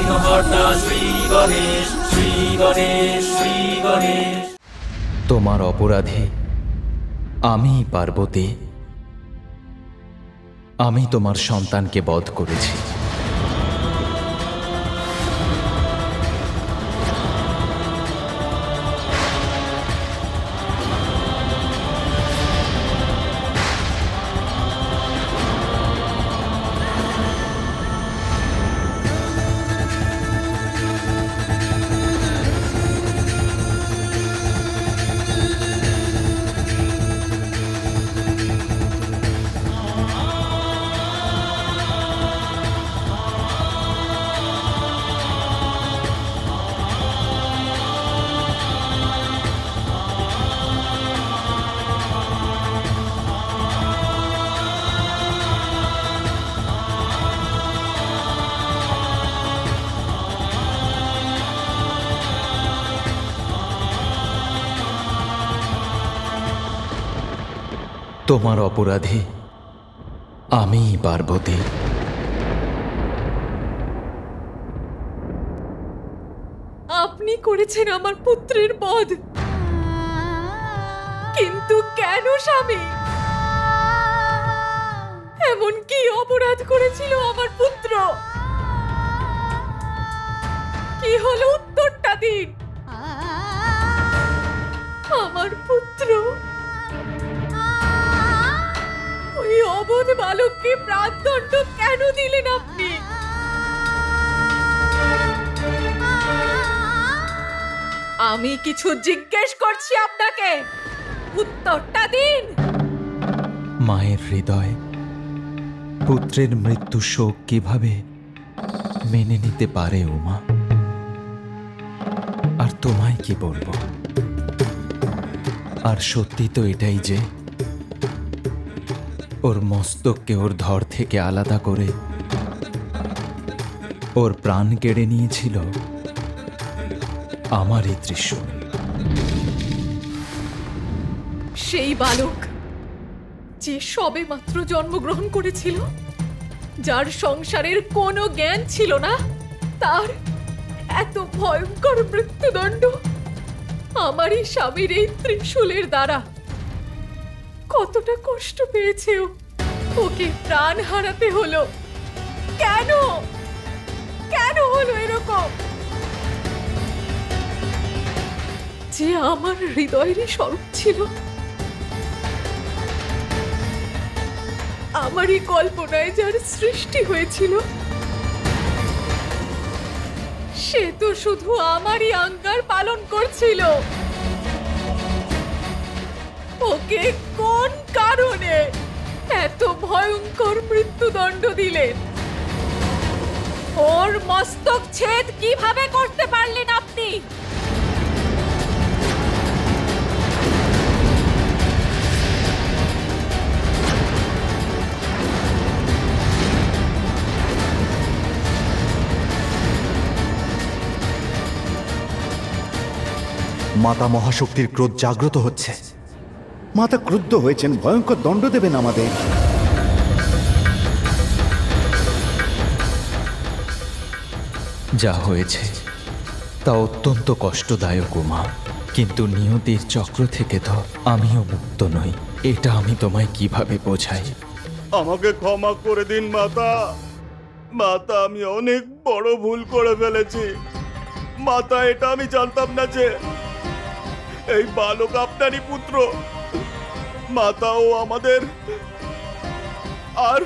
বিঘ্নহর্তা শ্রী গণেশ, শ্রী গণেশ, শ্রী গণেশ। তোমার অপরাধে আমি পার্বতী, আমি তোমার সন্তানকে বধ করেছি। তোমার অপরাধে আমি পার্বতী। আপনি করেছেন আমার পুত্রের বধ, কিন্তু কেন স্বামী? এমন কি অপরাধ করেছিল আমার পুত্র? কি হলো উত্তরটা দিন। আমার পুত্র ওই অবধ বালককে প্রাণদণ্ড কেন দিলেন আপনি? আমি কিছু জিজ্ঞেস করছি আপনাকে, উত্তরটা দিন। মায়ের হৃদয় পুত্রের মৃত্যু শোক কিভাবে মেনে নিতে পারে উমা? আর তোমায় কি বলবো? আর সত্যি তো এটাই যে ওর মস্তককে ওর ধর থেকে আলাদা করে ওর প্রাণ কেড়ে নিয়েছিল আমারই ত্রিশূল। সেই বালক যে সবে মাত্র জন্মগ্রহণ করেছিল, যার সংসারের কোনো জ্ঞান ছিল না, তার এত ভয়ঙ্কর মৃত্যুদণ্ড আমারই স্বামীর এই ত্রিশূলের দ্বারা। কতটা কষ্ট পেয়েছে ও, ওকে প্রাণ হারাতে হলো। কেন কেন হলো এরকম? যে আমার হৃদয়েরই স্বরূপ ছিল, আমারই কল্পনায় যার সৃষ্টি হয়েছিল, সে তো শুধু আমারই আজ্ঞার পালন করছিল। ওকে কোন কারণে এত ভয়ঙ্কর মৃত্যুদণ্ড দিলেন? ওর মস্তক ছেদ কিভাবে করতে পারলেন আপনি? মাতা মহাশক্তির ক্রোধ জাগ্রত হচ্ছে। মাতা ক্রুদ্ধ হয়েছেন, ভয়ঙ্কর দণ্ড দেবেন আমাদের। যা হয়েছে তা অত্যন্ত কষ্টদায়ক উমা, কিন্তু নিয়তির চক্র থেকে তো আমিও মুক্ত নই। এটা আমি তোমায় কিভাবে বোঝাই? আমাকে ক্ষমা করে দিন মাতা। মাতা, আমি অনেক বড় ভুল করে ফেলেছি। মাতা, এটা আমি জানতাম না যে এই বালক আপনারই পুত্র। মাতা, ও আমাদের আর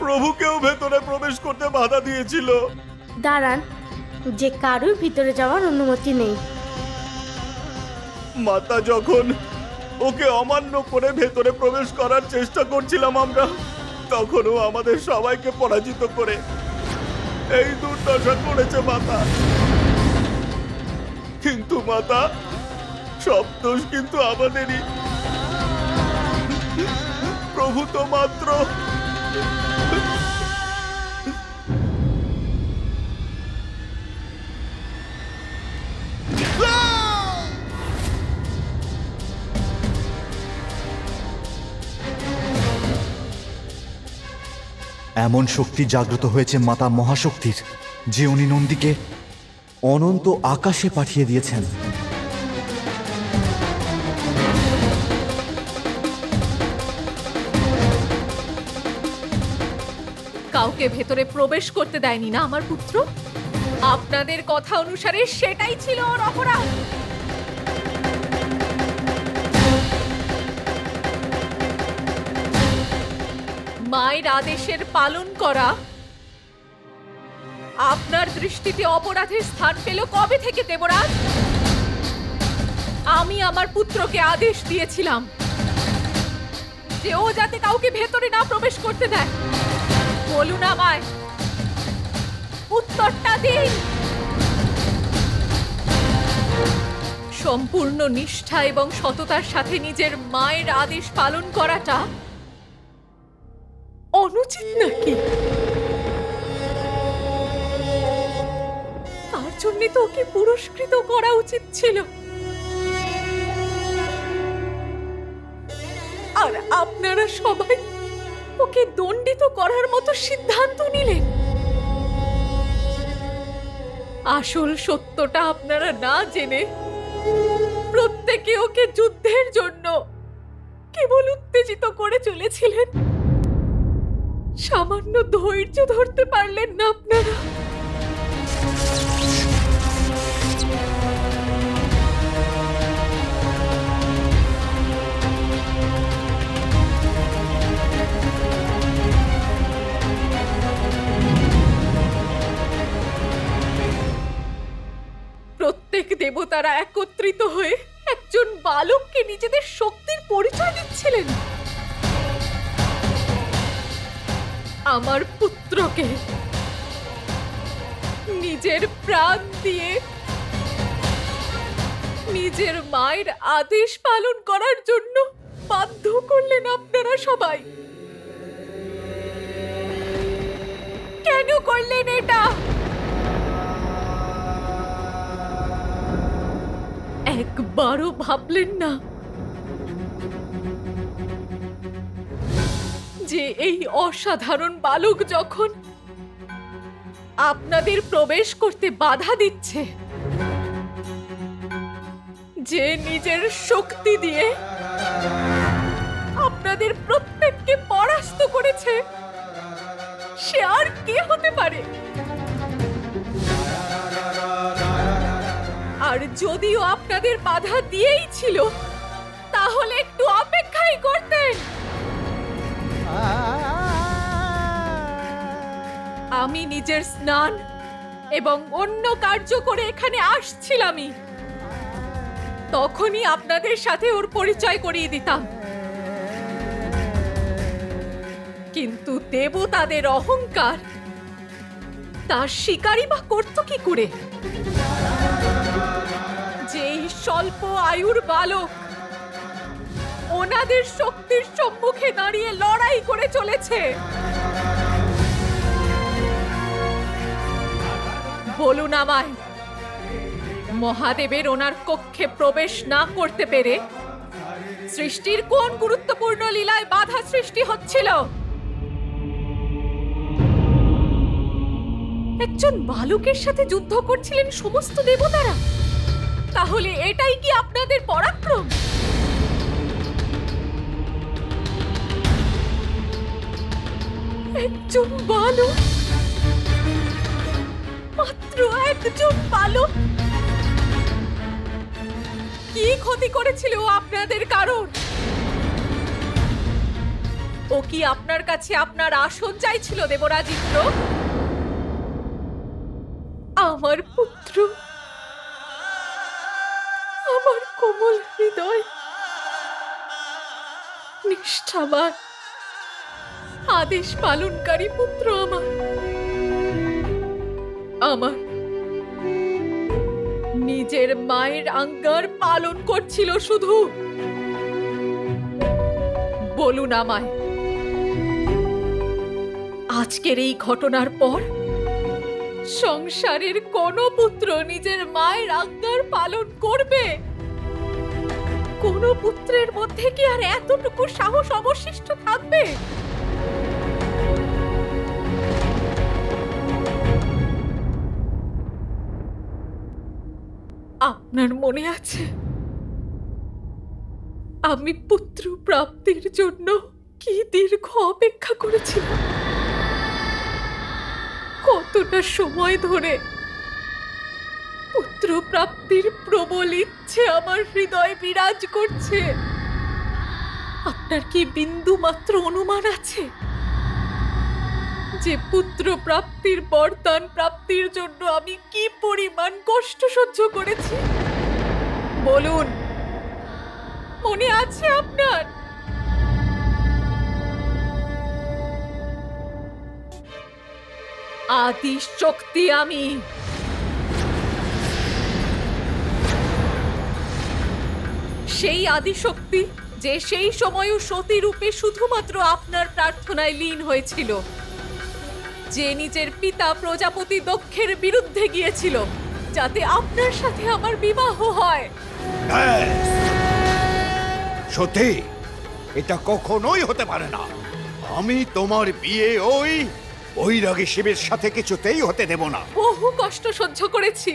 প্রভুকেও ভেতরে প্রবেশ করতে বাধা দিয়েছিল। দাঁড়ান, যে কারোর ভিতরে যাওয়ার অনুমতি নেই। মাতা, যখন ওকে অমান্য করে ভেতরে প্রবেশ করার চেষ্টা করছিলাম আমরা, তখনও আমাদের সবাইকে পরাজিত করে এই দুর্দশা করেছে মাতা। কিন্তু মাতা, সব দোষ কিন্তু আমাদেরই। প্রভু তো মাত্র এমন শক্তি জাগ্রত হয়েছে মাতা মহাশক্তির যে উনি নন্দীকে অনন্ত আকাশে পাঠিয়ে দিয়েছেন। কাউকে ভেতরে প্রবেশ করতে দেয়নি না আমার পুত্র? আপনাদের কথা অনুসারে সেটাই ছিল ওর অপরাধ। মায়ের আদেশের পালন করা আপনার দৃষ্টিতে অপরাধের স্থান পেল কবে থেকে দেবরাজ? আমি আমার পুত্রকে আদেশ দিয়েছিলাম যে ও যাতে কাউকে ভেতরে না প্রবেশ করতে দেয়। বলুন আমায়, উত্তরটা দিন। সম্পূর্ণ নিষ্ঠা এবং সততার সাথে নিজের মায়ের আদেশ পালন করাটা অনুচিত নাকি? তার জন্য তো ওকে পুরস্কৃত করা উচিত ছিল। আর আপনারা সবাই ওকে দণ্ডিত করার মতো সিদ্ধান্ত নিলেন। আসল সত্যটা আপনারা না জেনে প্রত্যেকে ওকে যুদ্ধের জন্য কেবল উত্তেজিত করে চলেছিলেন। সামান্য ধৈর্য ধরতে পারলেন না আপনারা। প্রত্যেক দেবতারা একত্রিত হয়ে একজন বালককে নিজেদের শক্তির পরিচয় দিচ্ছিলেন। আমার পুত্রকে নিজের প্রাণ দিয়ে নিজের মায়ের আদেশ পালন করার জন্য বাধ্য করলেন আপনারা সবাই। কেন করলেন এটা? একবারও ভাবলেন না যে এই অসাধারণ বালক যখন আপনাদের প্রবেশ করতে বাধা দিচ্ছে, যে নিজের শক্তি দিয়ে আপনাদের প্রত্যেককে পরাস্ত করেছে, সে আর কে হতে পারে? আর যদিও আপনাদের বাধা দিয়েই ছিল, তাহলে একটু অপেক্ষাই করতেন। আমি নিজের স্নান এবং অন্য কার্য করে এখানে আসছিলামই, তখনই আপনাদের সাথে ওর পরিচয় করিয়ে দিতাম। কিন্তু দেবতাদের অহংকার তার শিকারই বা করত কি করে? যে এই স্বল্প আয়ুর বালক ওনাদের শক্তির সম্মুখে দাঁড়িয়ে লড়াই করে চলেছে। বলুন আমায়, মহাদেবের ওনার কক্ষে প্রবেশ না করতে পেরে সৃষ্টির কোন গুরুত্বপূর্ণ লীলায় বাধা সৃষ্টি হচ্ছিল? একজন বালকের সাথে যুদ্ধ করছিলেন সমস্ত দেবতারা। তাহলে এটাই কি আপনাদের পরাক্রম? একজন বালক, মাত্র একজন বালক, কি ক্ষতি করেছিল আপনাদের কারণ? ও কি আপনার কাছে আপনার আসন চাইছিল দেবরাজ ইন্দ্র? আমার পুত্র, আমার কোমল হৃদয়, নিষ্ঠাবান, আদেশ পালনকারী পুত্র আমার নিজের মায়ের আজ্ঞার পালন করছিল শুধু। বলুন আমায়, আজকের এই ঘটনার পর সংসারের কোন পুত্র নিজের মায়ের আজ্ঞার পালন করবে? কোন পুত্রের মধ্যে কি আর এতটুকু সাহস অবশিষ্ট থাকবে? আপনার মনে আছে আমি পুত্র প্রাপ্তির জন্য কি দীর্ঘ অপেক্ষা করেছিলাম, কতটা সময় ধরে পুত্র প্রাপ্তির প্রবল ইচ্ছে আমার হৃদয়ে বিরাজ করছে। আপনার কি বিন্দু মাত্র অনুমান আছে যে পুত্র প্রাপ্তির বরদান প্রাপ্তির জন্য আমি কি পরিমাণ কষ্ট সহ্য করেছি? বলুন, মনে আছে আপনার? আদি শক্তি আমি, সেই আদি শক্তি যে সেই সময়ও সতী রূপে শুধুমাত্র আপনার প্রার্থনায় লীন হয়েছিল, যে নিজের পিতা প্রজাপতি দক্ষের বিরুদ্ধে গিয়েছিল যাতে আপনার সাথে আমার বিবাহ হয়। সত্যি এটা কখনোই হতে পারে না। আমি তোমার বিয়ে ওই বৈরাগী শিবের সাথে কিছুতেই হতে দেব না। বহু কষ্ট সহ্য করেছি,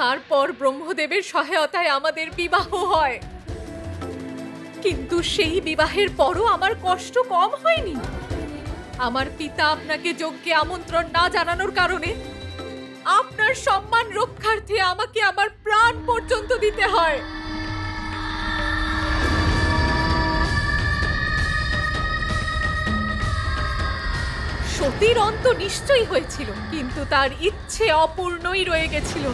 তারপর ব্রহ্মদেবের সহায়তায় আমাদের বিবাহ হয়। কিন্তু সেই বিবাহের পরও আমার কষ্ট কম হয়নি। আমার পিতা আপনাকে যজ্ঞে আমন্ত্রণ না জানানোর কারণে আপনার সম্মান রক্ষার্থে আমাকে আমার প্রাণ পর্যন্ত দিতে হয়। সতীর অন্ত নিশ্চয়ই হয়েছিল, কিন্তু তার ইচ্ছে অপূর্ণই রয়ে গেছিল।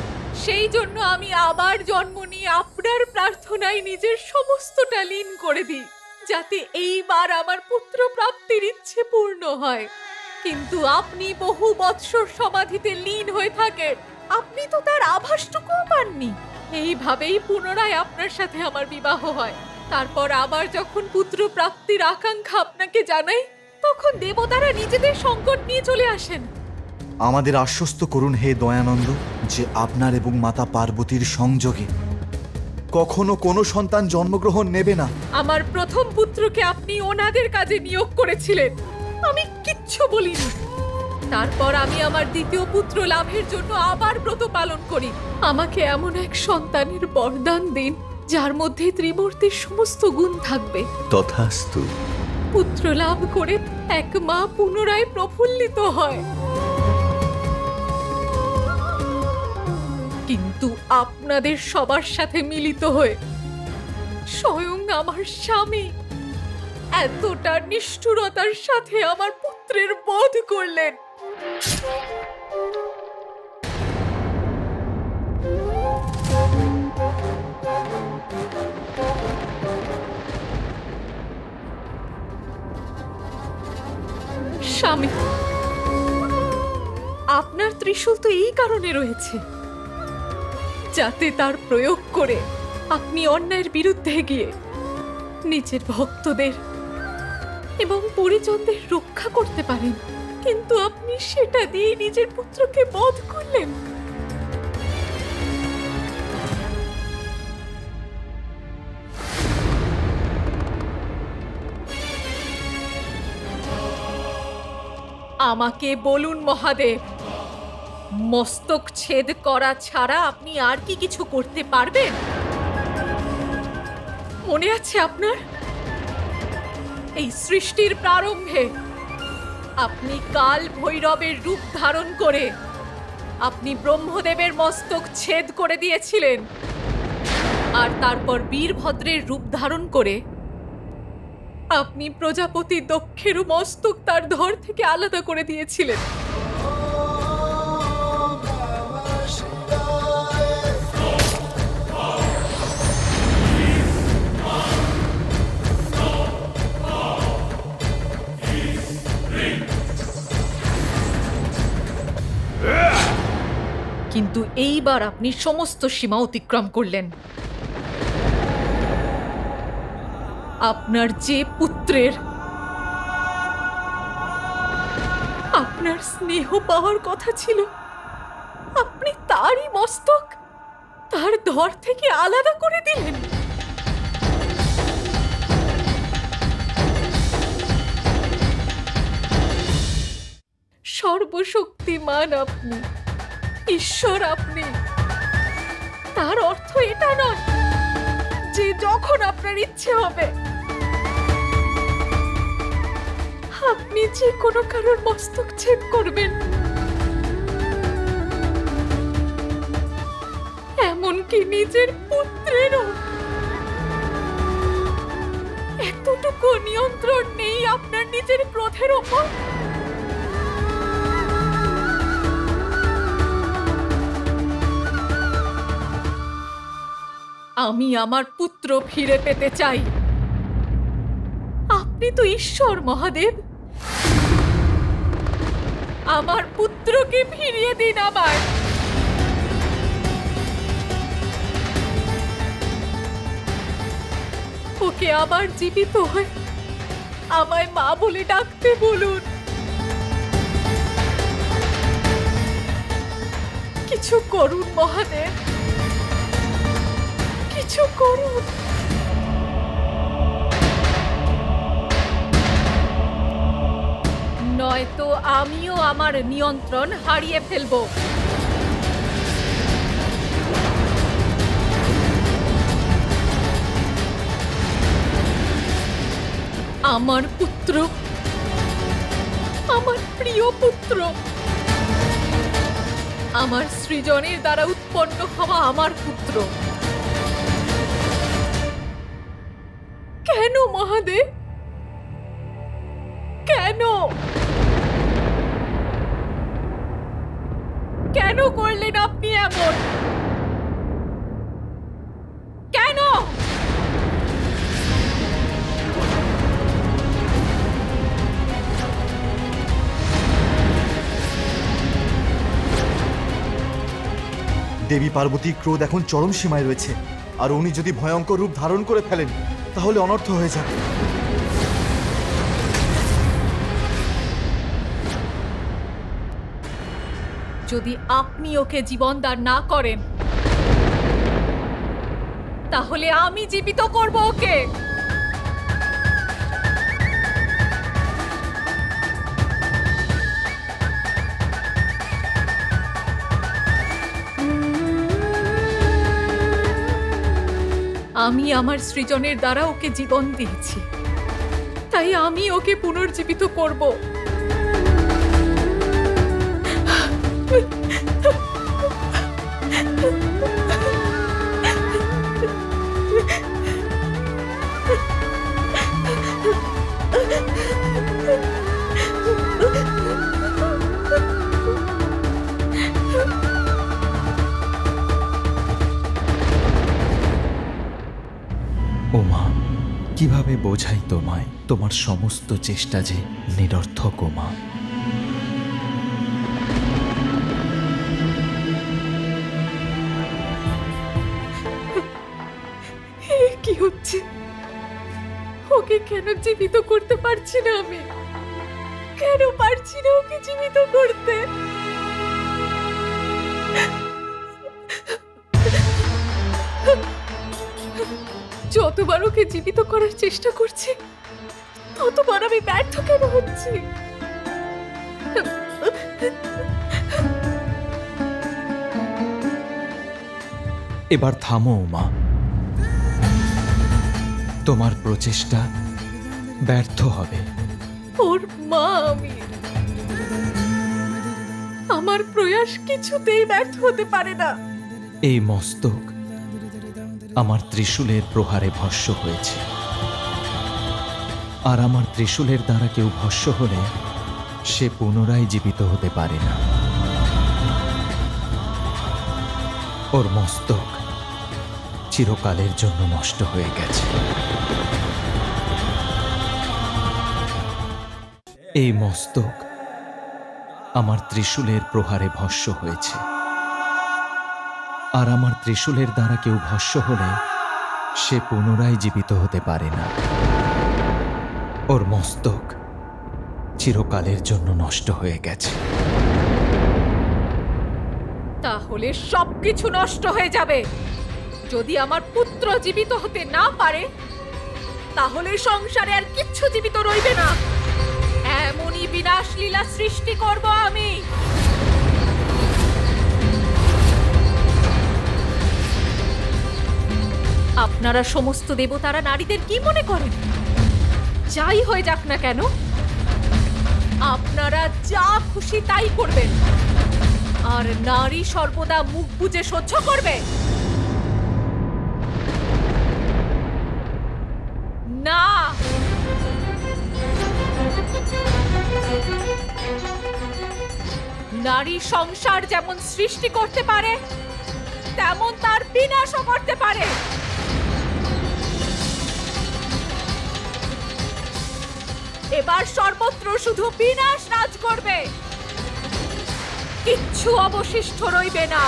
সেই জন্য আমি আবার জন্ম নিয়ে আপনার প্রার্থনায় নিজের সমস্তটা লীন করে দিই, যাতে এইবার আমার পুত্র প্রাপ্তির ইচ্ছে পূর্ণ হয়। কিন্তু আপনি বহু বৎসর সমাধিতে লীন হয়ে থাকেন, আপনি তো তার আভাসটুকুও পাননি। এইভাবেই পুনরায় আপনার সাথে আমার বিবাহ হয়। তারপর আবার যখন পুত্র প্রাপ্তির আকাঙ্ক্ষা আপনাকে জানাই, তখন দেবতারা নিজেদের সংকট নিয়ে চলে আসেন। আমাদের আশ্বস্ত করুন হে দয়ানন্দ যে আপনার এবং মাতা পার্বতীর সংযোগে কখনো কোনো সন্তান জন্মগ্রহণ নেবে না। আমার প্রথম পুত্রকে আপনি ওনাদের কাজে নিয়োগ করেছিলেন, আমি কিচ্ছু বলিনি। তারপর আমি আমার দ্বিতীয় পুত্র লাভের জন্য আবার ব্রত পালন করি। আমাকে এমন এক সন্তানের বরদান দিন যার মধ্যে ত্রিমূর্তির সমস্ত গুণ থাকবে। তথাস্তু। পুত্র লাভ করে এক মা পুনরায় প্রফুল্লিত হয়। কিন্তু আপনাদের সবার সাথে মিলিত হয়ে স্বয়ং আমার স্বামী এতটা নিষ্ঠুরতার সাথে আমার পুত্রের বধ করলেন। স্বামী, আপনার ত্রিশূল তো এই কারণে রয়েছে যাতে তার প্রয়োগ করে আপনি অন্যায়ের বিরুদ্ধে গিয়ে নিজের ভক্তদের এবং পরিজনদের রক্ষা করতে পারেন। কিন্তু আপনি সেটা দিয়ে নিজের পুত্রকে বধ করলেন। আমাকে বলুন মহাদেব, মস্তক ছেদ করা ছাড়া আপনি আর কি কিছু করতে পারবেন? মনে আছে আপনার, এই সৃষ্টির প্রারম্ভে আপনি কাল ভৈরবের রূপ ধারণ করে আপনি ব্রহ্মদেবের মস্তক ছেদ করে দিয়েছিলেন, আর তারপর বীরভদ্রের রূপ ধারণ করে আপনি প্রজাপতি দক্ষের মস্তক তার ধর থেকে আলাদা করে দিয়েছিলেন। কিন্তু এইবার আপনি সমস্ত সীমা অতিক্রম করলেন। আপনার যে পুত্রের আপনার স্নেহ পাওয়ার কথা ছিল, আপনি তারই মস্তক তার ধর থেকে আলাদা করে দিলেন। সর্বশক্তিমান আপনি, ঈশ্বর আপনি, তার অর্থ এটা নয় যে যখন আপনার ইচ্ছে হবে আপনি যে কোনো কারোর মস্তক ছেদ করবেন, এমনকি নিজের পুত্রেরও। এতটুকু নিয়ন্ত্রণ নেই আপনার নিজের ক্রোধের ওপর? আমি আমার পুত্র ফিরে পেতে চাই। আপনি তো ঈশ্বর মহাদেব, আমার পুত্রকে ফিরিয়ে দিন আমায়। ওকে আবার জীবিত হয়ে আমায় মা বলে ডাকতে বলুন। কিছু করুন মহাদেব, কিছু করুন। নয়তো আমিও আমার নিয়ন্ত্রণ হারিয়ে ফেলবো। আমার পুত্র, আমার প্রিয় পুত্র, আমার সৃজনের দ্বারা উৎপন্ন হওয়া আমার পুত্র। কেন মহাদেব, কেন কেন করলেন আপনি এমন? কেন? দেবী পার্বতীর ক্রোধ এখন চরম সীমায় রয়েছে, আর উনি যদি ভয়ঙ্কর রূপ ধারণ করে ফেলেন তাহলে অনর্থ হয়ে যাবে। যদি আপনি ওকে জীবনদান না করেন তাহলে আমি জীবিত করব ওকে। আমি আমার সৃজনের দ্বারা ওকে জীবন দিয়েছি, তাই আমি ওকে পুনর্জীবিত করব। ওমা, কিভাবে বোঝাই তোমায় তোমার সমস্ত চেষ্টা যে নিরর্থক। ওমা, কি হচ্ছে? ওকে কেন জীবিত করতে পারছি না আমি? কেন পারছি না ওকে জীবিত করতে? যতবার ওকে জীবিত করার চেষ্টা করছি ততবার আমি ব্যর্থ কেন হচ্ছি? এবার থামো ওমা, তোমার প্রচেষ্টা ব্যর্থ হবে। ওর মা আমি, আমার প্রয়াস কিছুতেই ব্যর্থ হতে পারে না। এই মস্তক আমার ত্রিশূলের প্রহারে ভস্ম হয়েছে, আর আমার ত্রিশূলের দ্বারা কেউ ভস্ম হলে সে পুনরায় জীবিত হতে পারে না। ওর মস্তক চিরকালের জন্য নষ্ট হয়ে গেছে। এই মস্তক আমার ত্রিশূলের প্রহারে ভস্ম হয়েছে, আর আমার ত্রিশূলের দ্বারা কেউ ভস্ম হলে সে পুনরায় জীবিত হতে পারে না। ওর মস্তক চিরকালের জন্য নষ্ট হয়ে গেছে। তাহলে সবকিছু নষ্ট হয়ে যাবে। যদি আমার পুত্র জীবিত হতে না পারে তাহলে সংসারে আর কিচ্ছু জীবিত রইবে না। এমনই বিনাশ লীলা সৃষ্টি করব আমি। আপনারা সমস্ত দেবতারা নারীদের কি মনে করেন? যাই হয়ে যাক না কেন, আপনারা যা খুশি তাই করবেন, আর নারী সর্বদা মুখ বুজে সহ্য করবে না। নারী সংসার যেমন সৃষ্টি করতে পারে, তেমন তার বিনাশও করতে পারে। এবার সর্বত্র শুধু বিনাশ রাজ করবে, কিচ্ছু অবশিষ্ট রইবে না।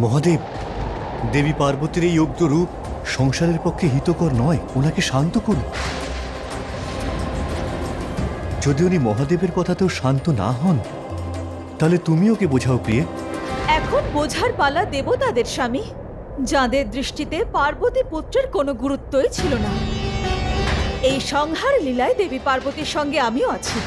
মহাদেব, দেবী পার্বতীর এই উগ্র রূপ সংসারের পক্ষে হিতকর নয়, ওনাকে শান্ত করুন। যদি উনি মহাদেবের কথাতেও শান্ত না হন, তাহলে তুমি ওকে বোঝাও প্রিয়ে। এখন বোঝার পালা দেবতাদের, স্বামী, যাদের দৃষ্টিতে পার্বতী পুত্রের কোনো গুরুত্বই ছিল না। এই সংহার লীলায় দেবী পার্বতীর সঙ্গে আমিও আছি।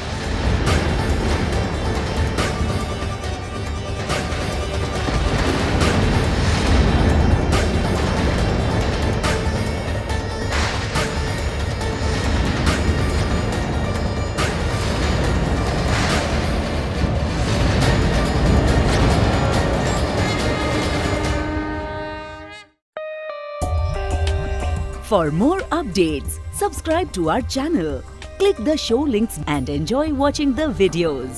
For more updates, subscribe to our channel, click the show links and enjoy watching the videos.